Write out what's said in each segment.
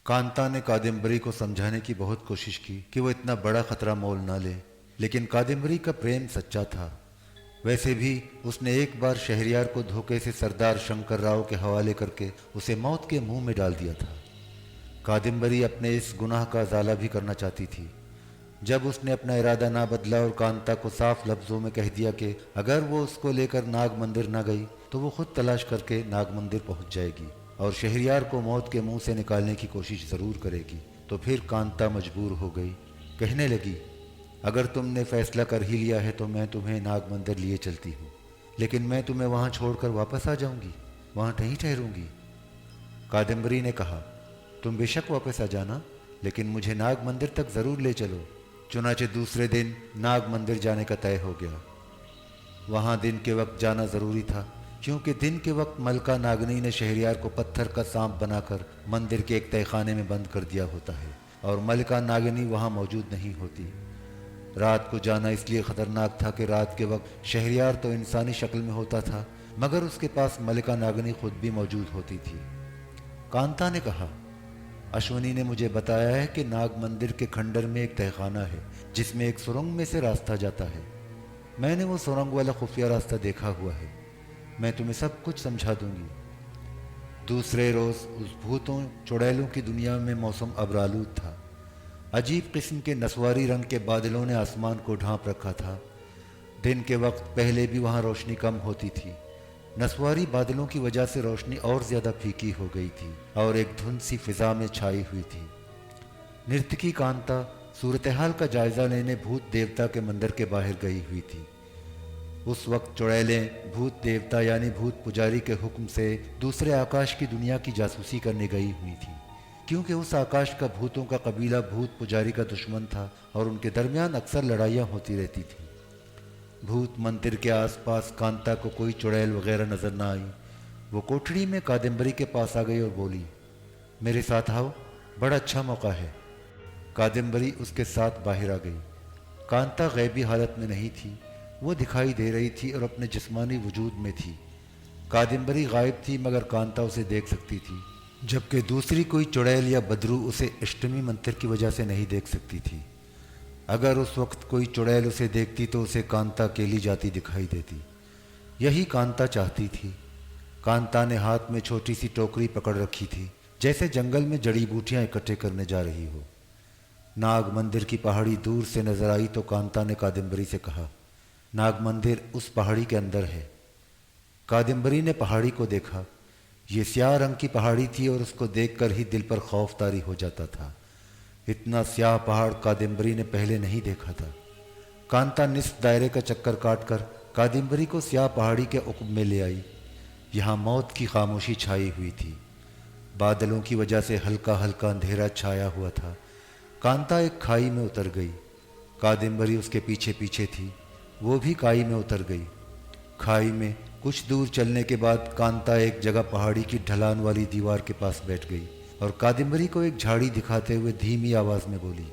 कांता ने कादम्बरी को समझाने की बहुत कोशिश की कि वो इतना बड़ा खतरा मोल ना ले, लेकिन कादम्बरी का प्रेम सच्चा था। वैसे भी उसने एक बार शहरयार को धोखे से सरदार शंकर राव के हवाले करके उसे मौत के मुंह में डाल दिया था। कादम्बरी अपने इस गुनाह का अजाला भी करना चाहती थी। जब उसने अपना इरादा ना बदला और कांता को साफ लफ्जों में कह दिया कि अगर वो उसको लेकर नाग मंदिर ना गई तो वो खुद तलाश करके नाग मंदिर पहुंच जाएगी और शहरयार को मौत के मुंह से निकालने की कोशिश ज़रूर करेगी, तो फिर कांता मजबूर हो गई। कहने लगी, अगर तुमने फैसला कर ही लिया है तो मैं तुम्हें नाग मंदिर लिए चलती हूँ, लेकिन मैं तुम्हें वहाँ छोड़कर वापस आ जाऊँगी, वहाँ नहीं ठहरूंगी। कादम्बरी ने कहा, तुम बेशक वापस आ जाना, लेकिन मुझे नाग मंदिर तक ज़रूर ले चलो। चुनाचे दूसरे दिन नाग मंदिर जाने का तय हो गया। वहाँ दिन के वक्त जाना ज़रूरी था, क्योंकि दिन के वक्त मलका नागनी ने शहरयार को पत्थर का सांप बनाकर मंदिर के एक तहखाने में बंद कर दिया होता है और मलका नागनी वहाँ मौजूद नहीं होती। रात को जाना इसलिए ख़तरनाक था कि रात के वक्त शहरयार तो इंसानी शक्ल में होता था, मगर उसके पास मलका नागनी खुद भी मौजूद होती थी। कांता ने कहा, अश्वनी ने मुझे बताया है कि नाग मंदिर के खंडर में एक तहखाना है जिसमें एक सुरंग में से रास्ता जाता है। मैंने वो सुरंग वाला खुफिया रास्ता देखा हुआ है, मैं तुम्हें सब कुछ समझा दूंगी। दूसरे रोज़ उस भूतों चुड़ैलों की दुनिया में मौसम अबरालूद था। अजीब किस्म के नस्वारी रंग के बादलों ने आसमान को ढांप रखा था। दिन के वक्त पहले भी वहाँ रोशनी कम होती थी। नस्वारी बादलों की वजह से रोशनी और ज़्यादा फीकी हो गई थी और एक धुंध सी फिजा में छाई हुई थी। नर्तकी कांता सूरत हाल का जायज़ा लेने भूत देवता के मंदिर के बाहर गई हुई थी। उस वक्त चुड़ैलें भूत देवता यानी भूत पुजारी के हुक्म से दूसरे आकाश की दुनिया की जासूसी करने गई हुई थी, क्योंकि उस आकाश का भूतों का कबीला भूत पुजारी का दुश्मन था और उनके दरमियान अक्सर लड़ाइयाँ होती रहती थी। भूत मंदिर के आसपास कांता को कोई चुड़ैल वगैरह नजर न आई। वो कोठड़ी में कादम्बरी के पास आ गई और बोली, मेरे साथ आओ, बड़ा अच्छा मौका है। कादम्बरी उसके साथ बाहर आ गई। कांता गैबी हालत में नहीं थी, वो दिखाई दे रही थी और अपने जिस्मानी वजूद में थी। कादम्बरी गायब थी मगर कांता उसे देख सकती थी, जबकि दूसरी कोई चुड़ैल या बदरू उसे अष्टमी मंत्र की वजह से नहीं देख सकती थी। अगर उस वक्त कोई चुड़ैल उसे देखती तो उसे कांता अकेली जाती दिखाई देती। यही कांता चाहती थी। कांता ने हाथ में छोटी सी टोकरी पकड़ रखी थी, जैसे जंगल में जड़ी बूटियां इकट्ठे करने जा रही हो। नाग मंदिर की पहाड़ी दूर से नजर आई तो कांता ने कादम्बरी से कहा, नाग मंदिर उस पहाड़ी के अंदर है। कादम्बरी ने पहाड़ी को देखा। ये स्याह रंग की पहाड़ी थी और उसको देखकर ही दिल पर खौफ तारी हो जाता था। इतना स्याह पहाड़ कादम्बरी ने पहले नहीं देखा था। कांता निस्फ दायरे का चक्कर काटकर कादम्बरी को स्याह पहाड़ी के उक़्ब में ले आई। यहाँ मौत की खामोशी छाई हुई थी। बादलों की वजह से हल्का हल्का अंधेरा छाया हुआ था। कांता एक खाई में उतर गई। कादम्बरी उसके पीछे पीछे थी, वो भी खाई में उतर गई। खाई में कुछ दूर चलने के बाद कांता एक जगह पहाड़ी की ढलान वाली दीवार के पास बैठ गई और कादम्बरी को एक झाड़ी दिखाते हुए धीमी आवाज़ में बोली,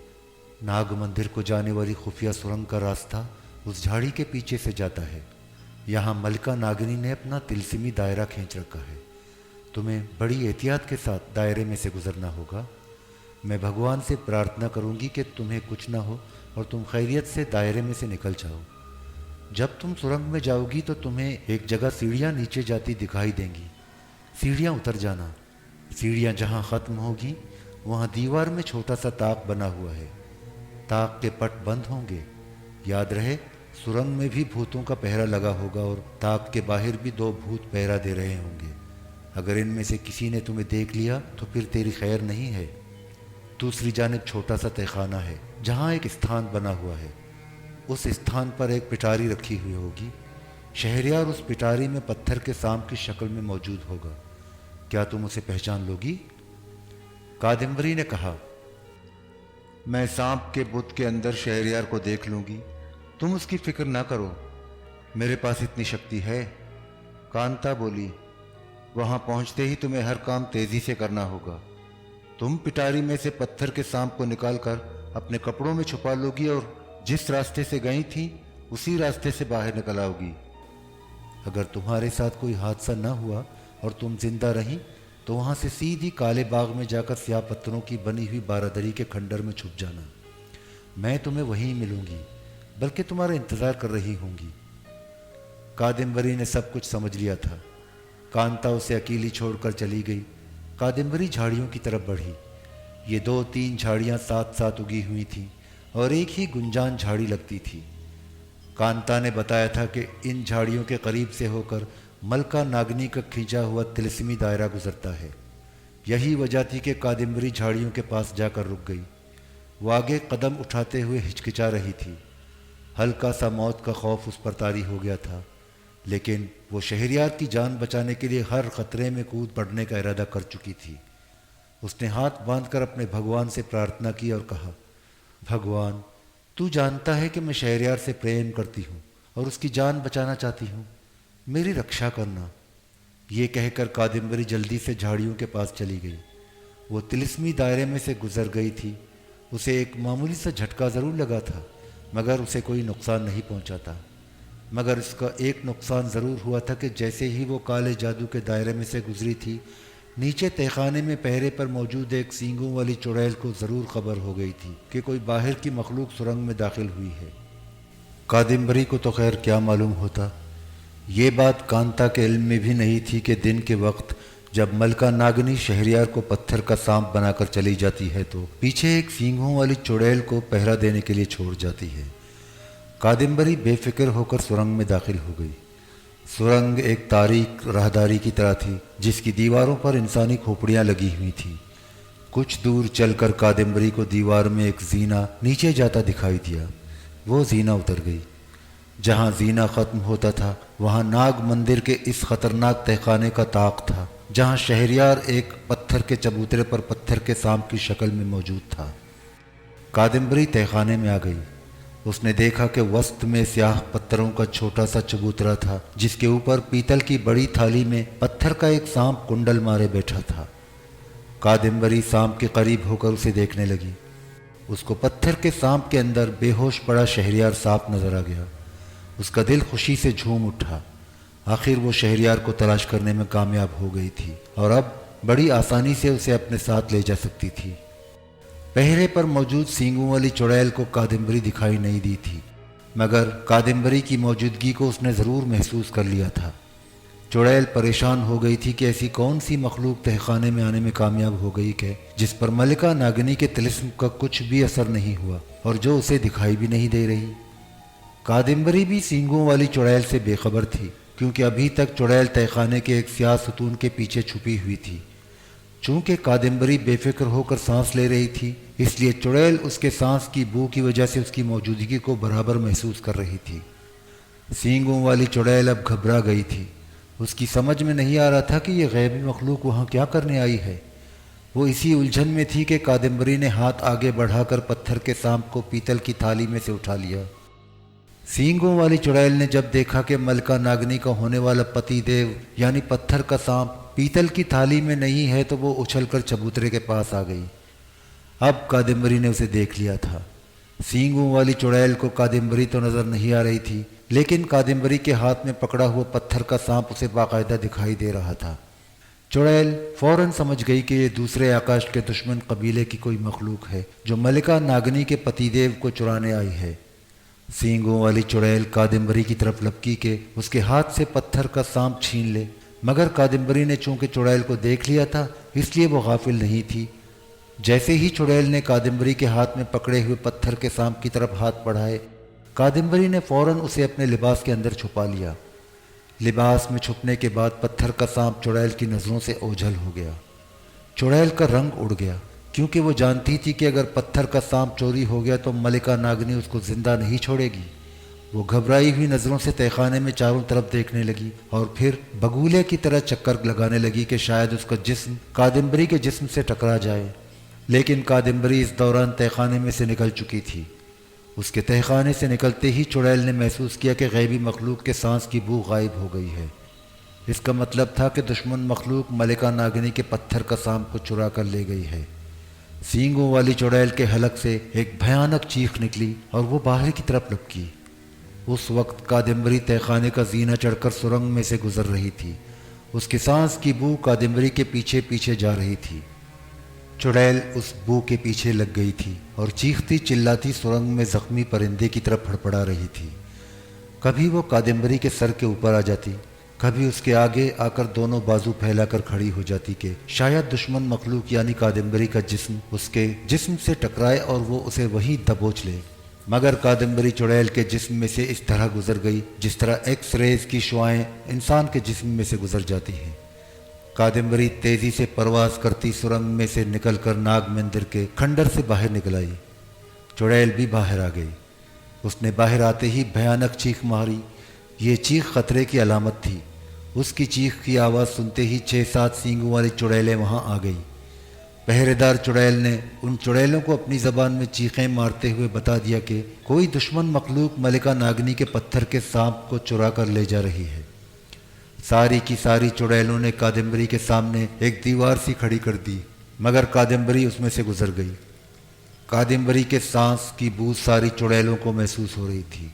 नाग मंदिर को जाने वाली खुफिया सुरंग का रास्ता उस झाड़ी के पीछे से जाता है। यहाँ मलका नागिनी ने अपना तिलस्मी दायरा खींच रखा है। तुम्हें बड़ी एहतियात के साथ दायरे में से गुजरना होगा। मैं भगवान से प्रार्थना करूँगी कि तुम्हें कुछ ना हो और तुम खैरियत से दायरे में से निकल जाओ। जब तुम सुरंग में जाओगी तो तुम्हें एक जगह सीढ़ियाँ नीचे जाती दिखाई देंगी। सीढ़ियाँ उतर जाना। सीढ़ियाँ जहाँ ख़त्म होगी वहाँ दीवार में छोटा सा ताक बना हुआ है। ताक के पट बंद होंगे। याद रहे, सुरंग में भी भूतों का पहरा लगा होगा और ताक के बाहर भी 2 भूत पहरा दे रहे होंगे। अगर इनमें से किसी ने तुम्हें देख लिया तो फिर तेरी खैर नहीं है। दूसरी जानिब छोटा सा तहखाना है जहाँ एक स्थान बना हुआ है। उस स्थान पर एक पिटारी रखी हुई होगी। शहरयार उस पिटारी में पत्थर के सांप की शक्ल में मौजूद होगा। क्या तुम उसे पहचान लोगी? कादम्बरी ने कहा, मैं सांप के बुत के अंदर शहरयार को देख लूंगी, तुम उसकी फिक्र ना करो, मेरे पास इतनी शक्ति है। कांता बोली, वहां पहुंचते ही तुम्हें हर काम तेजी से करना होगा। तुम पिटारी में से पत्थर के सांप को निकालकर अपने कपड़ों में छुपा लोगी और जिस रास्ते से गई थी उसी रास्ते से बाहर निकल आओगी। अगर तुम्हारे साथ कोई हादसा न हुआ और तुम जिंदा रही तो वहाँ से सीधी काले बाग में जाकर स्याह पत्थरों की बनी हुई बारादरी के खंडर में छुप जाना। मैं तुम्हें वहीं मिलूंगी, बल्कि तुम्हारा इंतज़ार कर रही होंगी। कादम्बरी ने सब कुछ समझ लिया था। कांता उसे अकेली छोड़कर चली गई। कादम्बरी झाड़ियों की तरफ बढ़ी। ये 2-3 झाड़ियाँ साथ साथ उगी हुई थीं और एक ही गुंजान झाड़ी लगती थी। कांता ने बताया था कि इन झाड़ियों के करीब से होकर मलका नागनी का खींचा हुआ तिलिस्मी दायरा गुजरता है। यही वजह थी कि कादम्बरी झाड़ियों के पास जाकर रुक गई। वो आगे कदम उठाते हुए हिचकिचा रही थी। हल्का सा मौत का खौफ उस पर तारी हो गया था, लेकिन वो शहरयार की जान बचाने के लिए हर खतरे में कूद पड़ने का इरादा कर चुकी थी। उसने हाथ बांधकर अपने भगवान से प्रार्थना की और कहा, भगवान, तू जानता है कि मैं शहरयार से प्रेम करती हूँ और उसकी जान बचाना चाहती हूँ, मेरी रक्षा करना। ये कहकर कादम्बरी जल्दी से झाड़ियों के पास चली गई। वो तिलिस्मी दायरे में से गुजर गई थी। उसे एक मामूली सा झटका ज़रूर लगा था, मगर उसे कोई नुकसान नहीं पहुंचा था। मगर इसका एक नुकसान ज़रूर हुआ था कि जैसे ही वो काले जादू के दायरे में से गुजरी थी, नीचे तहखाने में पहरे पर मौजूद एक सींगों वाली चुड़ैल को ज़रूर खबर हो गई थी कि कोई बाहर की मखलूक सुरंग में दाखिल हुई है। कादम्बरी को तो खैर क्या मालूम होता। ये बात कांता के इल्म में भी नहीं थी कि दिन के वक्त जब मलका नागनी शहरयार को पत्थर का सांप बनाकर चली जाती है तो पीछे एक सींगों वाली चुड़ैल को पहरा देने के लिए छोड़ जाती है। कादम्बरी बेफिक्र होकर सुरंग में दाखिल हो गई। सुरंग एक तारीक राहदारी की तरह थी, जिसकी दीवारों पर इंसानी खोपड़ियाँ लगी हुई थीं। कुछ दूर चलकर कादम्बरी को दीवार में एक जीना नीचे जाता दिखाई दिया। वो जीना उतर गई। जहाँ जीना ख़त्म होता था वहाँ नाग मंदिर के इस खतरनाक तहखाने का ताक था, जहाँ शहरयार एक पत्थर के चबूतरे पर पत्थर के सांप की शक्ल में मौजूद था। कादम्बरी तहखाने में आ गई। उसने देखा कि वस्त में स्याह पत्थरों का छोटा सा चबूतरा था, जिसके ऊपर पीतल की बड़ी थाली में पत्थर का एक सांप कुंडल मारे बैठा था। कादम्बरी सांप के करीब होकर उसे देखने लगी। उसको पत्थर के सांप के अंदर बेहोश पड़ा शहरयार सांप नजर आ गया। उसका दिल खुशी से झूम उठा। आखिर वो शहरयार को तलाश करने में कामयाब हो गई थी और अब बड़ी आसानी से उसे अपने साथ ले जा सकती थी। पहरे पर मौजूद सींगों वाली चुड़ैल को कादम्बरी दिखाई नहीं दी थी, मगर कादम्बरी की मौजूदगी को उसने ज़रूर महसूस कर लिया था। चुड़ैल परेशान हो गई थी कि ऐसी कौन सी मखलूक तहखाने में आने में कामयाब हो गई कि जिस पर मलिका नागनी के तिलिस्म का कुछ भी असर नहीं हुआ और जो उसे दिखाई भी नहीं दे रही। कादम्बरी भी सींगों वाली चुड़ैल से बेखबर थी, क्योंकि अभी तक चुड़ैल तहखाने के एक स्याह सतून के पीछे छुपी हुई थी। चूंकि कादम्बरी बेफिक्र होकर सांस ले रही थी, इसलिए चुड़ैल उसके सांस की बू की वजह से उसकी मौजूदगी को बराबर महसूस कर रही थी। सींगों वाली चुड़ैल अब घबरा गई थी। उसकी समझ में नहीं आ रहा था कि यह गैबी मखलूक वहाँ क्या करने आई है। वो इसी उलझन में थी कि कादम्बरी ने हाथ आगे बढ़ाकर पत्थर के सांप को पीतल की थाली में से उठा लिया। सींगों वाली चुड़ैल ने जब देखा कि मलका नागनी का होने वाला पति देव यानी पत्थर का सांप पीतल की थाली में नहीं है, तो वो उछलकर चबूतरे के पास आ गई। अब कादम्बरी ने उसे देख लिया था। सींगों वाली चुड़ैल को कादम्बरी तो नज़र नहीं आ रही थी, लेकिन कादम्बरी के हाथ में पकड़ा हुआ पत्थर का सांप उसे बाकायदा दिखाई दे रहा था। चुड़ैल फौरन समझ गई कि ये दूसरे आकाश के दुश्मन कबीले की कोई मखलूक है जो मलिका नागनी के पतिदेव को चुराने आई है। सींगों वाली चुड़ैल कादम्बरी की तरफ लपकी के उसके हाथ से पत्थर का सांप छीन ले, मगर कादम्बरी ने चूंकि चुड़ैल को देख लिया था, इसलिए वो गाफिल नहीं थी। जैसे ही चुड़ैल ने कादम्बरी के हाथ में पकड़े हुए पत्थर के सांप की तरफ हाथ बढ़ाए, कादम्बरी ने फौरन उसे अपने लिबास के अंदर छुपा लिया। लिबास में छुपने के बाद पत्थर का सांप चुड़ैल की नज़रों से ओझल हो गया। चुड़ैल का रंग उड़ गया, क्योंकि वो जानती थी कि अगर पत्थर का सांप चोरी हो गया तो मलिका नागनी उसको जिंदा नहीं छोड़ेगी। वो घबराई हुई नज़रों से तहखाने में चारों तरफ देखने लगी और फिर बगुले की तरह चक्कर लगाने लगी कि शायद उसका जिस्म कादम्बरी के जिस्म से टकरा जाए। लेकिन कादम्बरी इस दौरान तहखाने में से निकल चुकी थी। उसके तहखाने से निकलते ही चुड़ैल ने महसूस किया कि गैबी मखलूक के सांस की बू गायब हो गई है। इसका मतलब था कि दुश्मन मखलूक मलिका नागनी के पत्थर का सांप को चुरा कर ले गई है। सींगों वाली चुड़ैल के हलक से एक भयानक चीख निकली और वो बाहर की तरफ लपकी। उस वक्त कादम्बरी तहखाने का जीना चढ़कर सुरंग में से गुजर रही थी। उसकी सांस की बू कादम्बरी के पीछे पीछे जा रही थी। चुड़ैल उस बू के पीछे लग गई थी और चीखती चिल्लाती सुरंग में जख्मी परिंदे की तरफ फड़फड़ा रही थी। कभी वो कादम्बरी के सर के ऊपर आ जाती, कभी उसके आगे आकर दोनों बाजू फैलाकर खड़ी हो जाती कि शायद दुश्मन मखलूक यानी कादम्बरी का जिस्म उसके जिस्म से टकराए और वो उसे वहीं दबोच ले। मगर कादम्बरी चुड़ैल के जिस्म में से इस तरह गुजर गई जिस तरह एक्स रेज की शुआएं इंसान के जिस्म में से गुजर जाती हैं। कादम्बरी तेजी से परवास करती सुरंग में से निकलकर नाग मंदिर के खंडर से बाहर निकल आई। चुड़ैल भी बाहर आ गई। उसने बाहर आते ही भयानक चीख मारी। ये चीख खतरे की अलामत थी। उसकी चीख की आवाज़ सुनते ही 6-7 सींगों वाली चुड़ैलें वहां आ गई। पहरेदार चुड़ैल ने उन चुड़ैलों को अपनी ज़बान में चीखें मारते हुए बता दिया कि कोई दुश्मन मखलूक मलिका नागनी के पत्थर के सांप को चुरा कर ले जा रही है। सारी की सारी चुड़ैलों ने कादम्बरी के सामने एक दीवार सी खड़ी कर दी, मगर कादम्बरी उसमें से गुजर गई। कादम्बरी के सांस की बू सारी चुड़ैलों को महसूस हो रही थी।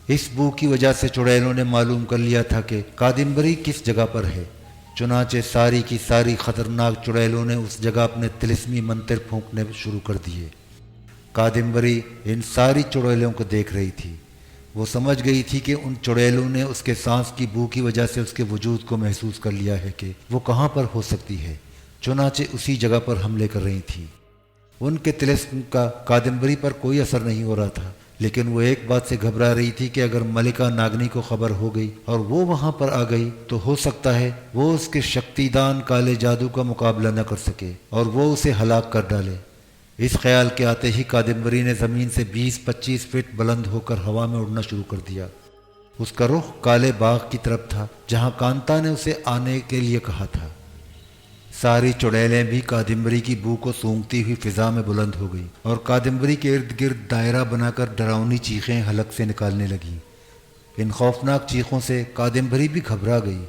इस बू की वजह से चुड़ैलों ने मालूम कर लिया था कि कादम्बरी किस जगह पर है। चुनाचे सारी की सारी खतरनाक चुड़ैलों ने उस जगह अपने तिलिस्मी मंत्र फूंकने शुरू कर दिए। कादम्बरी इन सारी चुड़ैलों को देख रही थी। वो समझ गई थी कि उन चुड़ैलों ने उसके सांस की बू की वजह से उसके वजूद को महसूस कर लिया है कि वो कहाँ पर हो सकती है। चुनाचे उसी जगह पर हमले कर रही थी। उनके तिलिस्म का कादम्बरी पर कोई असर नहीं हो रहा था, लेकिन वो एक बात से घबरा रही थी कि अगर मलिका नागनी को खबर हो गई और वो वहां पर आ गई तो हो सकता है वो उसके शक्तिदान काले जादू का मुकाबला न कर सके और वो उसे हलाक कर डाले। इस ख्याल के आते ही कादम्बरी ने ज़मीन से 20-25 फीट बुलंद होकर हवा में उड़ना शुरू कर दिया। उसका रुख काले बाग की तरफ था जहां कांता ने उसे आने के लिए कहा था। सारी चुड़ैलें भी कादम्बरी की बू को सूंघती हुई फिजा में बुलंद हो गई और कादम्बरी के इर्द गिर्द दायरा बनाकर डरावनी चीखें हलक से निकालने लगीं। इन खौफनाक चीखों से कादम्बरी भी घबरा गई।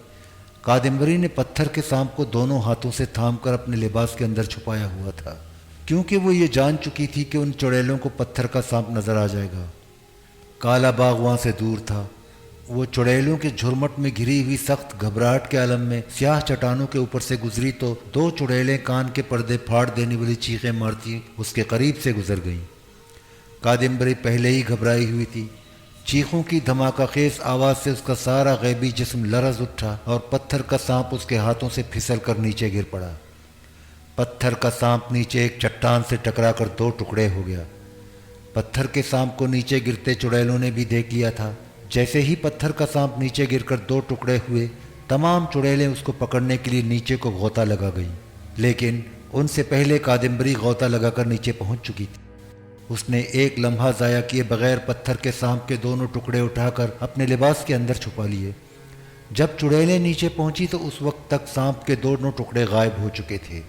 कादम्बरी ने पत्थर के सांप को दोनों हाथों से थामकर अपने लिबास के अंदर छुपाया हुआ था, क्योंकि वो ये जान चुकी थी कि उन चुड़ैलों को पत्थर का सांप नजर आ जाएगा। काला बाग वहां से दूर था। वो चुड़ैलों के झुरमट में घिरी हुई सख्त घबराहट के आलम में स्याह चट्टानों के ऊपर से गुजरी तो 2 चुड़ैलें कान के पर्दे फाड़ देने वाली चीखें मारती उसके करीब से गुजर गईं। कादम्बरी पहले ही घबराई हुई थी। चीखों की धमाकाखेज आवाज़ से उसका सारा गैबी जिस्म लरज उठा और पत्थर का सांप उसके हाथों से फिसल कर नीचे गिर पड़ा। पत्थर का सांप नीचे एक चट्टान से टकराकर 2 टुकड़े हो गया। पत्थर के सांप को नीचे गिरते चुड़ैलों ने भी देख लिया था। जैसे ही पत्थर का सांप नीचे गिरकर 2 टुकड़े हुए, तमाम चुड़ैलें उसको पकड़ने के लिए नीचे को गोता लगा गई, लेकिन उनसे पहले कादम्बरी गोता लगाकर नीचे पहुंच चुकी थी। उसने एक लम्हा ज़ाया किए बगैर पत्थर के सांप के दोनों टुकड़े उठाकर अपने लिबास के अंदर छुपा लिए। जब चुड़ैलें नीचे पहुंची तो उस वक्त तक सांप के दोनों टुकड़े गायब हो चुके थे।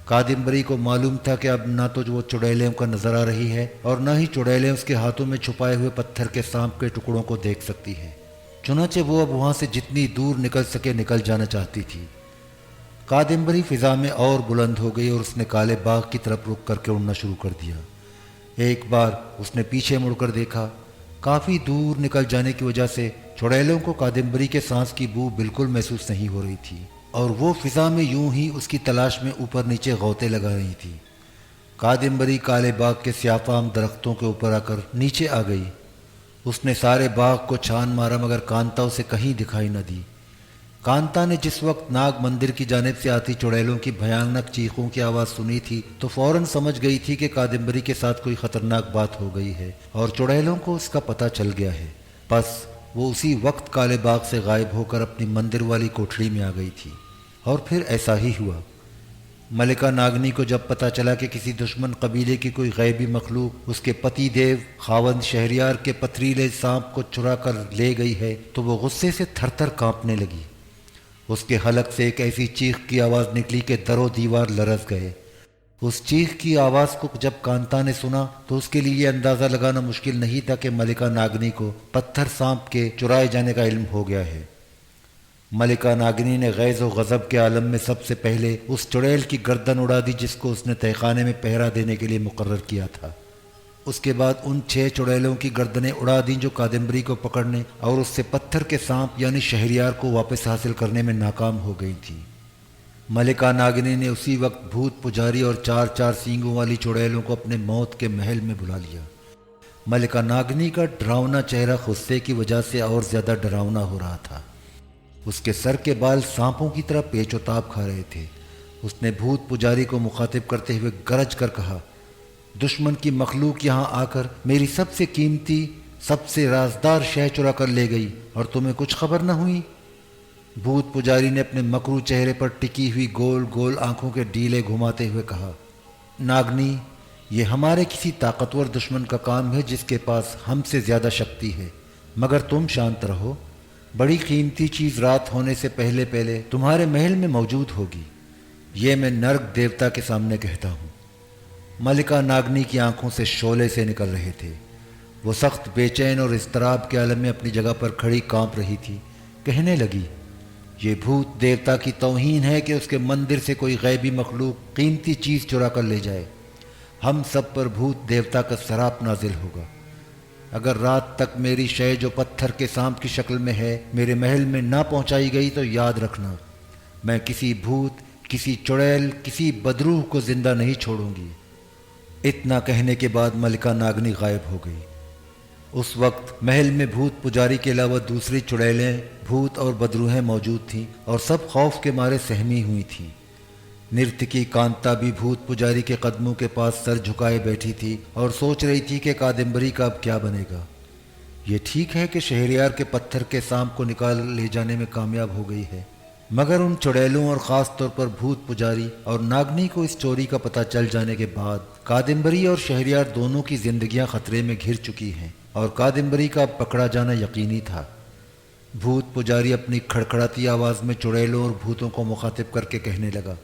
कादम्बरी को मालूम था कि अब ना तो वो चुड़ैलें का नजर आ रही है और ना ही चुड़ैलें उसके हाथों में छुपाए हुए पत्थर के सांप के टुकड़ों को देख सकती है। चुनाचे वो अब वहां से जितनी दूर निकल सके निकल जाना चाहती थी। कादम्बरी फिजा में और बुलंद हो गई और उसने काले बाग की तरफ रुक करके उड़ना शुरू कर दिया। एक बार उसने पीछे मुड़कर देखा। काफी दूर निकल जाने की वजह से चुड़ैलों को कादम्बरी के सांस की बू बिल्कुल महसूस नहीं हो रही थी और वो फिजा में यूं ही उसकी तलाश में ऊपर नीचे गौते लगा रही थी। कादम्बरी काले बाग के स्याफाम दरख्तों के ऊपर आकर नीचे आ गई। उसने सारे बाग को छान मारा मगर कांता उसे कहीं दिखाई न दी। कांता ने जिस वक्त नाग मंदिर की जानिब से आती चुड़ैलों की भयानक चीखों की आवाज़ सुनी थी तो फौरन समझ गई थी कि कादम्बरी के साथ कोई खतरनाक बात हो गई है और चुड़ैलों को उसका पता चल गया है। बस वो उसी वक्त काले बाग से गायब होकर अपनी मंदिर वाली कोठरी में आ गई थी। और फिर ऐसा ही हुआ। मलिका नागनी को जब पता चला कि किसी दुश्मन कबीले की कोई गैबी मखलूक उसके पति देव खावंद शहरियार के पथरीले सांप को चुरा कर ले गई है तो वो गुस्से से थरथर कांपने लगी। उसके हलक से एक ऐसी चीख की आवाज़ निकली कि दरो दीवार लरस गए। उस चीख की आवाज़ को जब कांता ने सुना तो उसके लिए यह अंदाज़ा लगाना मुश्किल नहीं था कि मलिका नागनी को पत्थर सांप के चुराए जाने का इल्म हो गया है। मलिका नागनी ने गैज़ व गज़ब के आलम में सबसे पहले उस चुड़ैल की गर्दन उड़ा दी जिसको उसने तहखाने में पहरा देने के लिए मुकर्रर किया था। उसके बाद उन 6 चुड़ैलों की गर्दनें उड़ा दी जो कादम्बरी को पकड़ने और उससे पत्थर के सांप यानी शहरयार को वापस हासिल करने में नाकाम हो गई थी। मलिका नागिनी ने उसी वक्त भूत पुजारी और 4-4 सींगों वाली चुड़ैलों को अपने मौत के महल में बुला लिया। मलिका नागिनी का डरावना चेहरा गुस्से की वजह से और ज्यादा डरावना हो रहा था। उसके सर के बाल सांपों की तरह पेचोताब खा रहे थे। उसने भूत पुजारी को मुखातिब करते हुए गरज कर कहा, दुश्मन की मखलूक यहाँ आकर मेरी सबसे कीमती सबसे राजदार शय चुरा कर ले गई और तुम्हें कुछ खबर न हुई। भूत पुजारी ने अपने मकरू चेहरे पर टिकी हुई गोल गोल आंखों के डीले घुमाते हुए कहा, नागनी, ये हमारे किसी ताकतवर दुश्मन का काम है जिसके पास हमसे ज्यादा शक्ति है, मगर तुम शांत रहो। बड़ी कीमती चीज रात होने से पहले पहले तुम्हारे महल में मौजूद होगी। ये मैं नर्क देवता के सामने कहता हूँ। मलिका नागनी की आंखों से शोले से निकल रहे थे। वो सख्त बेचैन और इस्तराब के आलम में अपनी जगह पर खड़ी कांप रही थी। कहने लगी, ये भूत देवता की तौहीन है कि उसके मंदिर से कोई गैबी मखलूक कीमती चीज़ चुरा कर ले जाए। हम सब पर भूत देवता का सराप नाजिल होगा। अगर रात तक मेरी शय जो पत्थर के सांप की शक्ल में है मेरे महल में ना पहुंचाई गई तो याद रखना, मैं किसी भूत, किसी चुड़ैल, किसी बदरूह को जिंदा नहीं छोड़ूंगी। इतना कहने के बाद मलिका नागनी गायब हो गई। उस वक्त महल में भूत पुजारी के अलावा दूसरी चुड़ैलें, भूत और बदरूहें मौजूद थीं और सब खौफ के मारे सहमी हुई थीं। नर्तकी कांता भी भूत पुजारी के कदमों के पास सर झुकाए बैठी थी और सोच रही थी कि कादम्बरी का अब क्या बनेगा। ये ठीक है कि शहरयार के पत्थर के सांप को निकाल ले जाने में कामयाब हो गई है, मगर उन चुड़ैलों और ख़ास तौर पर भूत पुजारी और नागनी को इस चोरी का पता चल जाने के बाद कादम्बरी और शहरयार दोनों की जिंदगियां खतरे में घिर चुकी हैं और कादम्बरी का पकड़ा जाना यकीनी था। भूत पुजारी अपनी खड़खड़ाती आवाज़ में चुड़ैलों और भूतों को मुखातिब करके कहने लगा,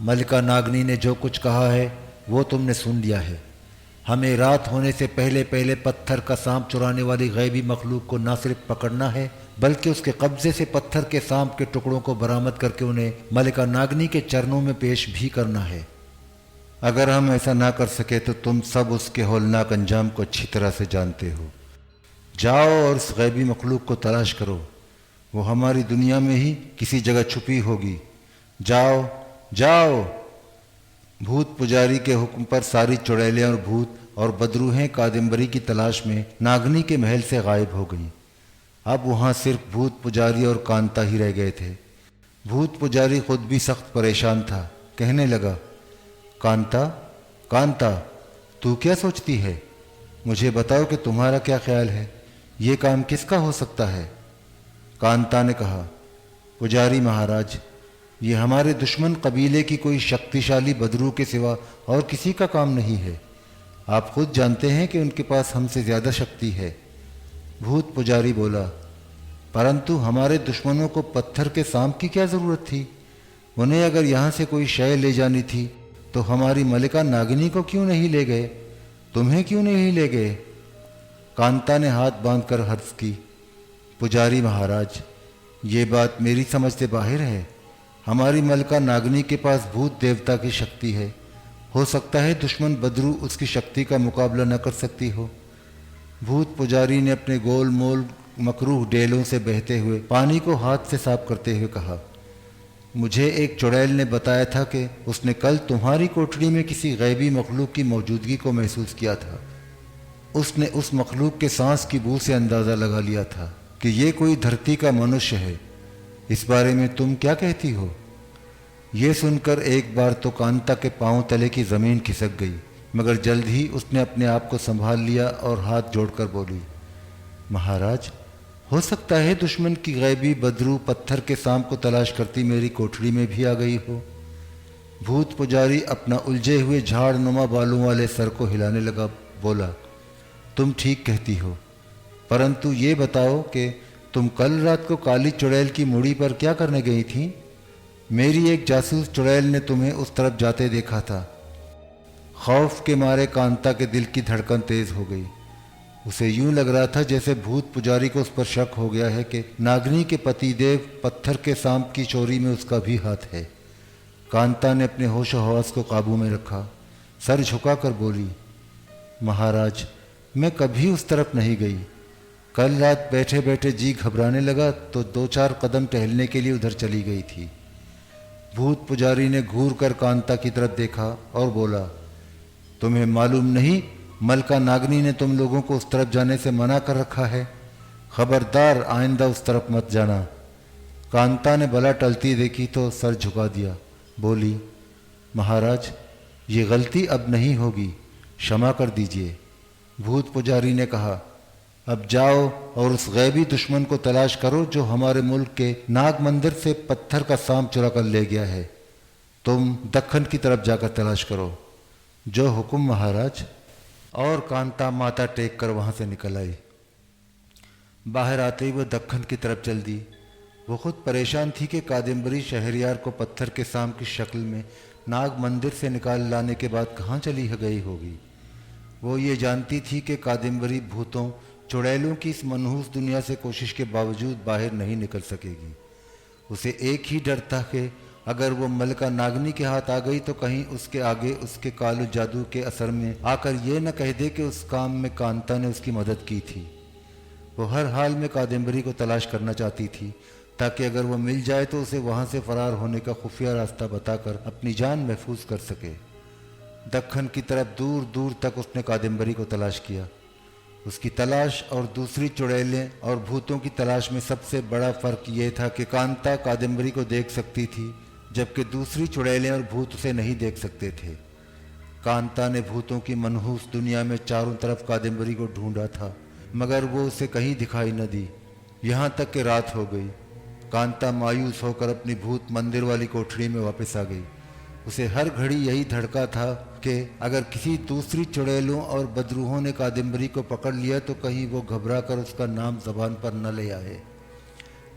मलिका नागनी ने जो कुछ कहा है वो तुमने सुन लिया है। हमें रात होने से पहले पहले पत्थर का सांप चुराने वाली गैबी मखलूक को न सिर्फ पकड़ना है बल्कि उसके कब्जे से पत्थर के सांप के टुकड़ों को बरामद करके उन्हें मलिका नागनी के चरणों में पेश भी करना है। अगर हम ऐसा ना कर सके तो तुम सब उसके होलनाक अंजाम को अच्छी तरह से जानते हो। जाओ और उस गैबी मखलूक को तलाश करो। वो हमारी दुनिया में ही किसी जगह छुपी होगी। जाओ जाओ। भूत पुजारी के हुक्म पर सारी चुड़ैलें और भूत और बदरूहें कादम्बरी की तलाश में नागनी के महल से गायब हो गईं। अब वहाँ सिर्फ भूत पुजारी और कांता ही रह गए थे। भूत पुजारी खुद भी सख्त परेशान था। कहने लगा, कांता, कांता, तू क्या सोचती है? मुझे बताओ कि तुम्हारा क्या ख्याल है, ये काम किसका हो सकता है? कांता ने कहा, पुजारी महाराज, ये हमारे दुश्मन कबीले की कोई शक्तिशाली बदरू के सिवा और किसी का काम नहीं है। आप खुद जानते हैं कि उनके पास हमसे ज़्यादा शक्ति है। भूत पुजारी बोला, परंतु हमारे दुश्मनों को पत्थर के सांप की क्या ज़रूरत थी? उन्हें अगर यहाँ से कोई शय ले जानी थी तो हमारी मलिका नागिनी को क्यों नहीं ले गए? तुम्हें क्यों नहीं ले गए? कांता ने हाथ बांधकर हर्ष की, पुजारी महाराज, ये बात मेरी समझ से बाहर है। हमारी मलिका नागिनी के पास भूत देवता की शक्ति है। हो सकता है दुश्मन बदरू उसकी शक्ति का मुकाबला न कर सकती हो। भूत पुजारी ने अपने गोल मोल मकरूह डेलों से बहते हुए पानी को हाथ से साफ करते हुए कहा, मुझे एक चुड़ैल ने बताया था कि उसने कल तुम्हारी कोठरी में किसी गैबी मखलूक की मौजूदगी को महसूस किया था। उसने उस मखलूक के सांस की बू से अंदाज़ा लगा लिया था कि ये कोई धरती का मनुष्य है। इस बारे में तुम क्या कहती हो? ये सुनकर एक बार तो कांता के पांव तले की ज़मीन खिसक गई, मगर जल्द ही उसने अपने आप को संभाल लिया और हाथ जोड़कर बोली, महाराज, हो सकता है दुश्मन की गैबी बदरू पत्थर के सांप को तलाश करती मेरी कोठरी में भी आ गई हो। भूत पुजारी अपना उलझे हुए झाड़ नुमा बालों वाले सर को हिलाने लगा। बोला, तुम ठीक कहती हो, परंतु ये बताओ कि तुम कल रात को काली चुड़ैल की मुड़ी पर क्या करने गई थी? मेरी एक जासूस चुड़ैल ने तुम्हें उस तरफ जाते देखा था। खौफ के मारे कांता के दिल की धड़कन तेज हो गई। उसे यूं लग रहा था जैसे भूत पुजारी को उस पर शक हो गया है कि नागनी के पतिदेव पत्थर के सांप की चोरी में उसका भी हाथ है। कांता ने अपने होश हवास को काबू में रखा, सर झुकाकर बोली, महाराज, मैं कभी उस तरफ नहीं गई। कल रात बैठे बैठे जी घबराने लगा तो 2-4 कदम टहलने के लिए उधर चली गई थी। भूत पुजारी ने घूर कर कांता की तरफ देखा और बोला, तुम्हें मालूम नहीं मलका नागनी ने तुम लोगों को उस तरफ जाने से मना कर रखा है। खबरदार आइंदा उस तरफ मत जाना। कांता ने बला टलती देखी तो सर झुका दिया। बोली, महाराज, ये गलती अब नहीं होगी, क्षमा कर दीजिए। भूत पुजारी ने कहा, अब जाओ और उस गैबी दुश्मन को तलाश करो जो हमारे मुल्क के नाग मंदिर से पत्थर का सांप चुरा कर ले गया है। तुम दक्खन की तरफ जाकर तलाश करो। जो हुक्म महाराज। और कांता माथा टेक कर वहाँ से निकल आई। बाहर आते ही वो दक्खन की तरफ चल दी। वो खुद परेशान थी कि कादम्बरी शहरयार को पत्थर के सांप की शक्ल में नाग मंदिर से निकाल लाने के बाद कहाँ चली गई होगी। वो ये जानती थी कि कादम्बरी भूतों चुड़ैलों की इस मनहूस दुनिया से कोशिश के बावजूद बाहर नहीं निकल सकेगी। उसे एक ही डर था कि अगर वो मलका नागनी के हाथ आ गई तो कहीं उसके आगे उसके कालू जादू के असर में आकर ये न कह दे कि उस काम में कांता ने उसकी मदद की थी। वो हर हाल में कादम्बरी को तलाश करना चाहती थी ताकि अगर वो मिल जाए तो उसे वहाँ से फरार होने का खुफिया रास्ता बताकर अपनी जान महफूज कर सके। दक्खन की तरफ दूर दूर तक उसने कादम्बरी को तलाश किया। उसकी तलाश और दूसरी चुड़ैलें और भूतों की तलाश में सबसे बड़ा फर्क ये था कि कांता कादम्बरी को देख सकती थी जबकि दूसरी चुड़ैलें और भूत उसे नहीं देख सकते थे। कांता ने भूतों की मनहूस दुनिया में चारों तरफ कादम्बरी को ढूंढा था मगर वो उसे कहीं दिखाई न दी। यहाँ तक कि रात हो गई। कांता मायूस होकर अपनी भूत मंदिर वाली कोठरी में वापस आ गई। उसे हर घड़ी यही धड़का था कि अगर किसी दूसरी चुड़ैलों और बदरूहों ने कादम्बरी को पकड़ लिया तो कहीं वो घबरा कर उसका नाम जबान पर न ले आए।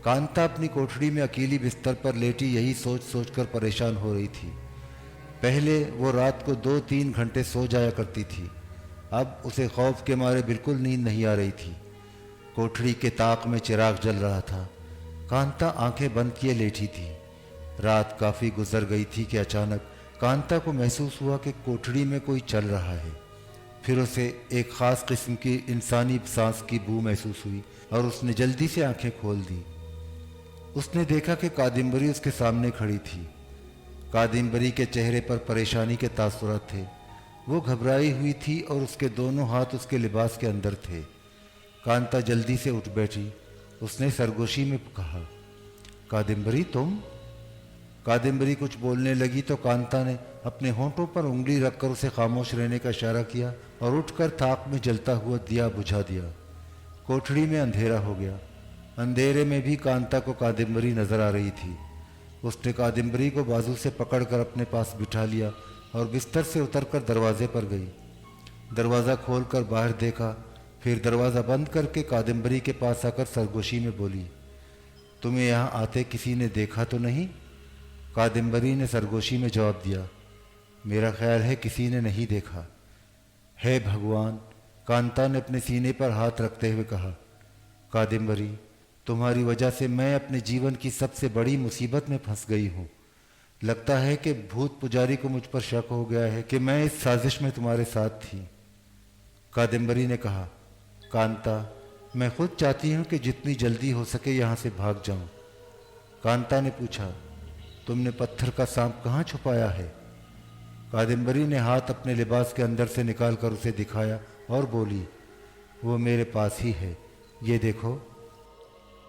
कांता अपनी कोठरी में अकेली बिस्तर पर लेटी यही सोच सोच कर परेशान हो रही थी। पहले वो रात को 2-3 घंटे सो जाया करती थी, अब उसे खौफ के मारे बिल्कुल नींद नहीं आ रही थी। कोठरी के ताक में चिराग जल रहा था। कांता आंखें बंद किए लेटी थी। रात काफ़ी गुजर गई थी कि अचानक कांता को महसूस हुआ कि कोठरी में कोई चल रहा है। फिर उसे एक ख़ास किस्म की इंसानी सांस की बू महसूस हुई और उसने जल्दी से आंखें खोल दी। उसने देखा कि कादम्बरी उसके सामने खड़ी थी। कादम्बरी के चेहरे पर परेशानी के तासुरात थे। वो घबराई हुई थी और उसके दोनों हाथ उसके लिबास के अंदर थे। कांता जल्दी से उठ बैठी। उसने सरगोशी में कहा, कादम्बरी तुम? कादम्बरी कुछ बोलने लगी तो कांता ने अपने होंठों पर उंगली रखकर उसे खामोश रहने का इशारा किया और उठकर ताक में जलता हुआ दिया बुझा दिया। कोठरी में अंधेरा हो गया। अंधेरे में भी कांता को कादम्बरी नजर आ रही थी। उसने कादम्बरी को बाजू से पकड़कर अपने पास बिठा लिया और बिस्तर से उतरकर दरवाजे पर गई। दरवाज़ा खोलकर बाहर देखा, फिर दरवाज़ा बंद करके कादम्बरी के पास आकर सरगोशी में बोली, तुम्हें यहाँ आते किसी ने देखा तो नहीं? कादम्बरी ने सरगोशी में जवाब दिया, मेरा ख्याल है किसी ने नहीं देखा। हे भगवान, कांता ने अपने सीने पर हाथ रखते हुए कहा, कादम्बरी, तुम्हारी वजह से मैं अपने जीवन की सबसे बड़ी मुसीबत में फंस गई हूँ। लगता है कि भूत पुजारी को मुझ पर शक हो गया है कि मैं इस साजिश में तुम्हारे साथ थी। कादम्बरी ने कहा, कांता, मैं खुद चाहती हूँ कि जितनी जल्दी हो सके यहाँ से भाग जाऊँ। कांता ने पूछा, तुमने पत्थर का सांप कहाँ छुपाया है? कादम्बरी ने हाथ अपने लिबास के अंदर से निकालकर उसे दिखाया और बोली, वो मेरे पास ही है, ये देखो।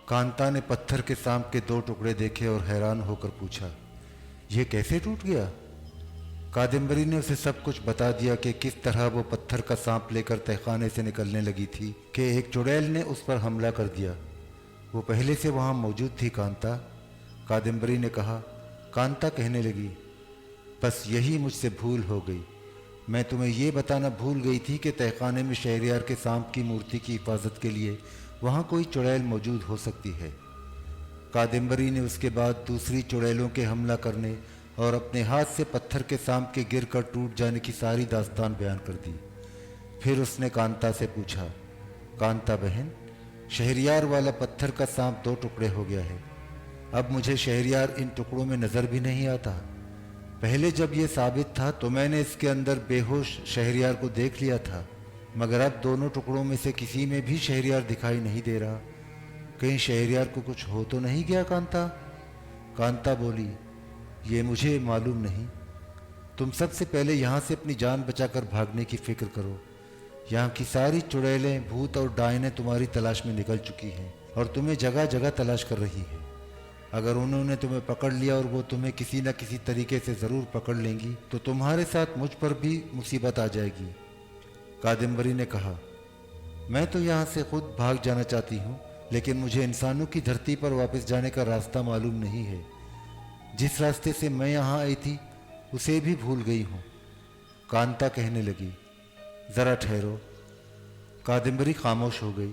कांता ने पत्थर के सांप के 2 टुकड़े देखे और हैरान होकर पूछा, ये कैसे टूट गया? कादम्बरी ने उसे सब कुछ बता दिया कि किस तरह वो पत्थर का सांप लेकर तहखाने से निकलने लगी थी कि एक चुड़ैल ने उस पर हमला कर दिया। वो पहले से वहाँ मौजूद थी कांता। कादम्बरी ने कहा। कांता कहने लगी, बस यही मुझसे भूल हो गई। मैं तुम्हें ये बताना भूल गई थी कि तहखाने में शहरयार के सांप की मूर्ति की हिफाजत के लिए वहाँ कोई चुड़ैल मौजूद हो सकती है। कादम्बरी ने उसके बाद दूसरी चुड़ैलों के हमला करने और अपने हाथ से पत्थर के सांप के गिर कर टूट जाने की सारी दास्तान बयान कर दी। फिर उसने कांता से पूछा, कांता बहन, शहरयार वाला पत्थर का सांप 2 टुकड़े हो गया है। अब मुझे शहरयार इन टुकड़ों में नज़र भी नहीं आता। पहले जब ये साबित था तो मैंने इसके अंदर बेहोश शहरयार को देख लिया था। मगर अब दोनों टुकड़ों में से किसी में भी शहरयार दिखाई नहीं दे रहा। कहीं शहरयार को कुछ हो तो नहीं गया कांता? कांता बोली, ये मुझे मालूम नहीं। तुम सबसे पहले यहाँ से अपनी जान बचाकर भागने की फिक्र करो। यहाँ की सारी चुड़ैलें, भूत और डायनें तुम्हारी तलाश में निकल चुकी हैं और तुम्हें जगह जगह तलाश कर रही हैं। अगर उन्होंने तुम्हें पकड़ लिया और वो तुम्हें किसी न किसी तरीके से ज़रूर पकड़ लेंगी तो तुम्हारे साथ मुझ पर भी मुसीबत आ जाएगी। कादम्बरी ने कहा, मैं तो यहाँ से खुद भाग जाना चाहती हूँ, लेकिन मुझे इंसानों की धरती पर वापस जाने का रास्ता मालूम नहीं है। जिस रास्ते से मैं यहाँ आई थी उसे भी भूल गई हूँ। कांता कहने लगी, ज़रा ठहरो। कादम्बरी खामोश हो गई।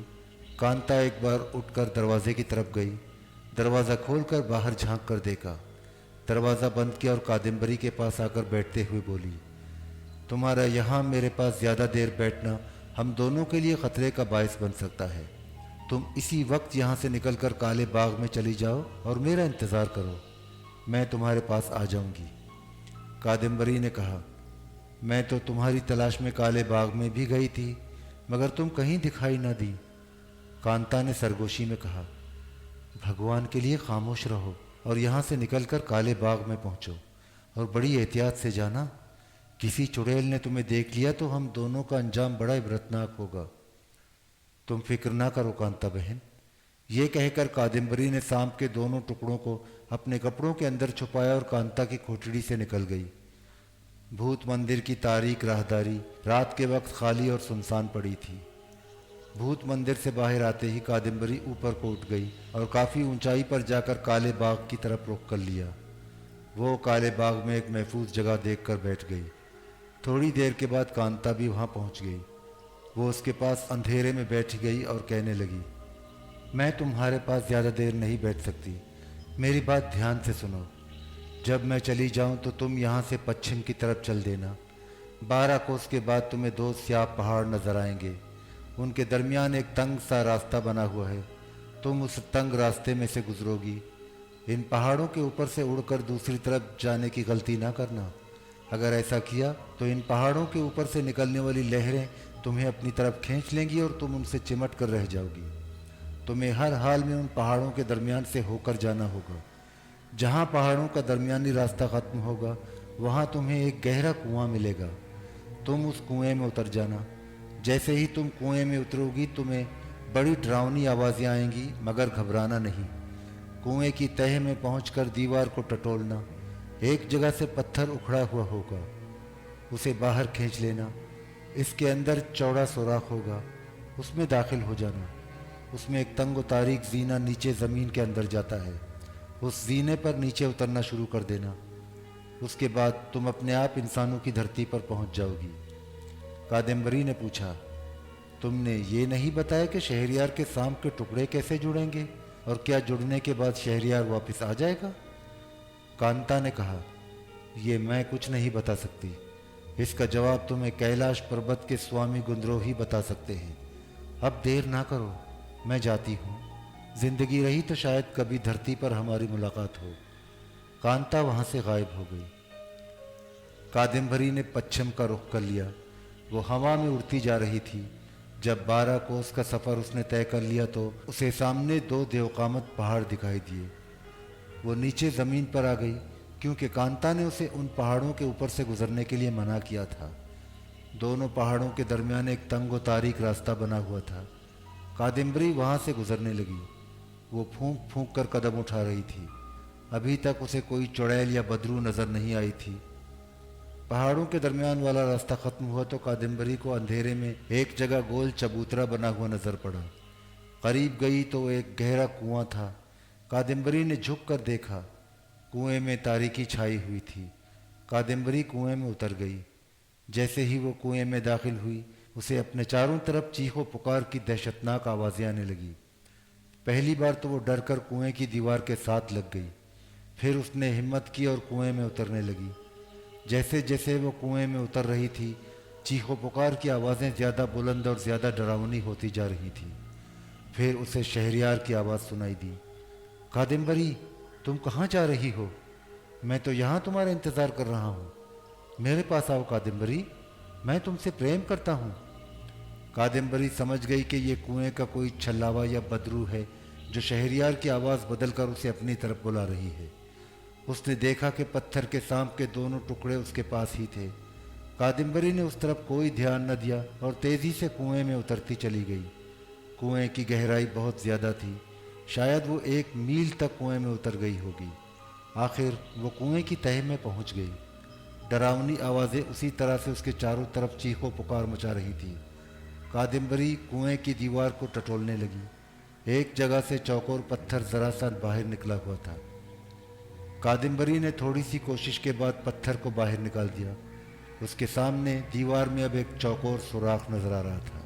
कांता एक बार उठकर दरवाजे की तरफ गई। दरवाज़ा खोलकर बाहर झांक कर देखा। दरवाज़ा बंद किया और कादम्बरी के पास आकर बैठते हुए बोली, तुम्हारा यहाँ मेरे पास ज़्यादा देर बैठना हम दोनों के लिए ख़तरे का बायस बन सकता है। तुम इसी वक्त यहाँ से निकलकर काले बाग में चली जाओ और मेरा इंतज़ार करो। मैं तुम्हारे पास आ जाऊंगी। कादम्बरी ने कहा, मैं तो तुम्हारी तलाश में काले बाग में भी गई थी, मगर तुम कहीं दिखाई न दी। कांता ने सरगोशी में कहा, भगवान के लिए खामोश रहो और यहाँ से निकलकर काले बाग में पहुँचो और बड़ी एहतियात से जाना। किसी चुड़ैल ने तुम्हें देख लिया तो हम दोनों का अंजाम बड़ा इबरतनाक होगा। तुम फिक्र ना करो कांता बहन। ये कहकर कादम्बरी ने सांप के दोनों टुकड़ों को अपने कपड़ों के अंदर छुपाया और कांता की कोठड़ी से निकल गई। भूत मंदिर की तारीक राहदारी रात के वक्त खाली और सुनसान पड़ी थी। भूत मंदिर से बाहर आते ही कादम्बरी ऊपर को उठ गई और काफ़ी ऊंचाई पर जाकर काले बाग की तरफ रुख कर लिया। वो काले बाग में एक महफूज जगह देखकर बैठ गई। थोड़ी देर के बाद कांता भी वहाँ पहुँच गई। वो उसके पास अंधेरे में बैठ गई और कहने लगी, मैं तुम्हारे पास ज़्यादा देर नहीं बैठ सकती। मेरी बात ध्यान से सुनो। जब मैं चली जाऊं तो तुम यहाँ से पश्चिम की तरफ चल देना। 12 कोस के बाद तुम्हें 2 स्याह पहाड़ नजर आएंगे। उनके दरमियान एक तंग सा रास्ता बना हुआ है। तुम उस तंग रास्ते में से गुजरोगी। इन पहाड़ों के ऊपर से उड़कर दूसरी तरफ जाने की गलती ना करना। अगर ऐसा किया तो इन पहाड़ों के ऊपर से निकलने वाली लहरें तुम्हें अपनी तरफ खींच लेंगी और तुम उनसे चिमट कर रह जाओगी। तुम्हें हर हाल में उन पहाड़ों के दरमियान से होकर जाना होगा। जहाँ पहाड़ों का दरमियानी रास्ता ख़त्म होगा वहाँ तुम्हें एक गहरा कुआं मिलेगा। तुम उस कुएं में उतर जाना। जैसे ही तुम कुएं में उतरोगी तुम्हें बड़ी डरावनी आवाज़ें आएंगी, मगर घबराना नहीं। कुएं की तह में पहुंचकर दीवार को टटोलना। एक जगह से पत्थर उखड़ा हुआ होगा, उसे बाहर खींच लेना। इसके अंदर चौड़ा सुराख होगा, उसमें दाखिल हो जाना। उसमें एक तंग व तारीक जीना नीचे ज़मीन के अंदर जाता है। उस जीने पर नीचे उतरना शुरू कर देना। उसके बाद तुम अपने आप इंसानों की धरती पर पहुंच जाओगी। कादम्बरी ने पूछा, तुमने ये नहीं बताया कि शहरयार के सांप के टुकड़े कैसे जुड़ेंगे और क्या जुड़ने के बाद शहरयार वापस आ जाएगा? कांता ने कहा, ये मैं कुछ नहीं बता सकती। इसका जवाब तुम्हें कैलाश पर्वत के स्वामी गुंद्रोही बता सकते हैं। अब देर ना करो, मैं जाती हूँ। जिंदगी रही तो शायद कभी धरती पर हमारी मुलाकात हो। कांता वहाँ से गायब हो गई। कादम्बरी ने पश्चिम का रुख कर लिया। वो हवा में उड़ती जा रही थी। जब 12 कोस का सफ़र उसने तय कर लिया तो उसे सामने 2 देवकामत पहाड़ दिखाई दिए। वो नीचे ज़मीन पर आ गई क्योंकि कांता ने उसे उन पहाड़ों के ऊपर से गुजरने के लिए मना किया था। दोनों पहाड़ों के दरमियान एक तंग व तारीक रास्ता बना हुआ था। कादम्बरी वहाँ से गुजरने लगी। वो फूंक फूंक कर कदम उठा रही थी। अभी तक उसे कोई चुड़ैल या बदरू नज़र नहीं आई थी। पहाड़ों के दरमियान वाला रास्ता ख़त्म हुआ तो कादम्बरी को अंधेरे में एक जगह गोल चबूतरा बना हुआ नज़र पड़ा। करीब गई तो एक गहरा कुआं था। कादम्बरी ने झुक कर देखा। कुएं में तारीकी छाई हुई थी। कादम्बरी कुएं में उतर गई। जैसे ही वो कुएं में दाखिल हुई उसे अपने चारों तरफ चीखों पुकार की दहशतनाक आवाज़ें आने लगी। पहली बार तो वो डर कर कुएं की दीवार के साथ लग गई। फिर उसने हिम्मत की और कुएं में उतरने लगी। जैसे जैसे वो कुएं में उतर रही थी चीखों पुकार की आवाज़ें ज़्यादा बुलंद और ज़्यादा डरावनी होती जा रही थी। फिर उसे शहरयार की आवाज़ सुनाई दी, कादम्बरी तुम कहाँ जा रही हो? मैं तो यहाँ तुम्हारा इंतज़ार कर रहा हूँ। मेरे पास आओ कादम्बरी, मैं तुमसे प्रेम करता हूँ। कादम्बरी समझ गई कि ये कुएं का कोई छल्लावा या बदरू है जो शहरियार की आवाज़ बदलकर उसे अपनी तरफ बुला रही है। उसने देखा कि पत्थर के सांप के दोनों टुकड़े उसके पास ही थे। कादम्बरी ने उस तरफ कोई ध्यान न दिया और तेज़ी से कुएं में उतरती चली गई। कुएं की गहराई बहुत ज़्यादा थी, शायद वो 1 मील तक कुएं में उतर गई होगी। आखिर वो कुएं की तह में पहुंच गई। डरावनी आवाज़ें उसी तरह से उसके चारों तरफ चीखों पुकार मचा रही थी। कादम्बरी कुएं की दीवार को टटोलने लगी। एक जगह से चौकोर पत्थर जरा सा बाहर निकला हुआ था। कादम्बरी ने थोड़ी सी कोशिश के बाद पत्थर को बाहर निकाल दिया। उसके सामने दीवार में अब एक चौकोर सुराख नजर आ रहा था।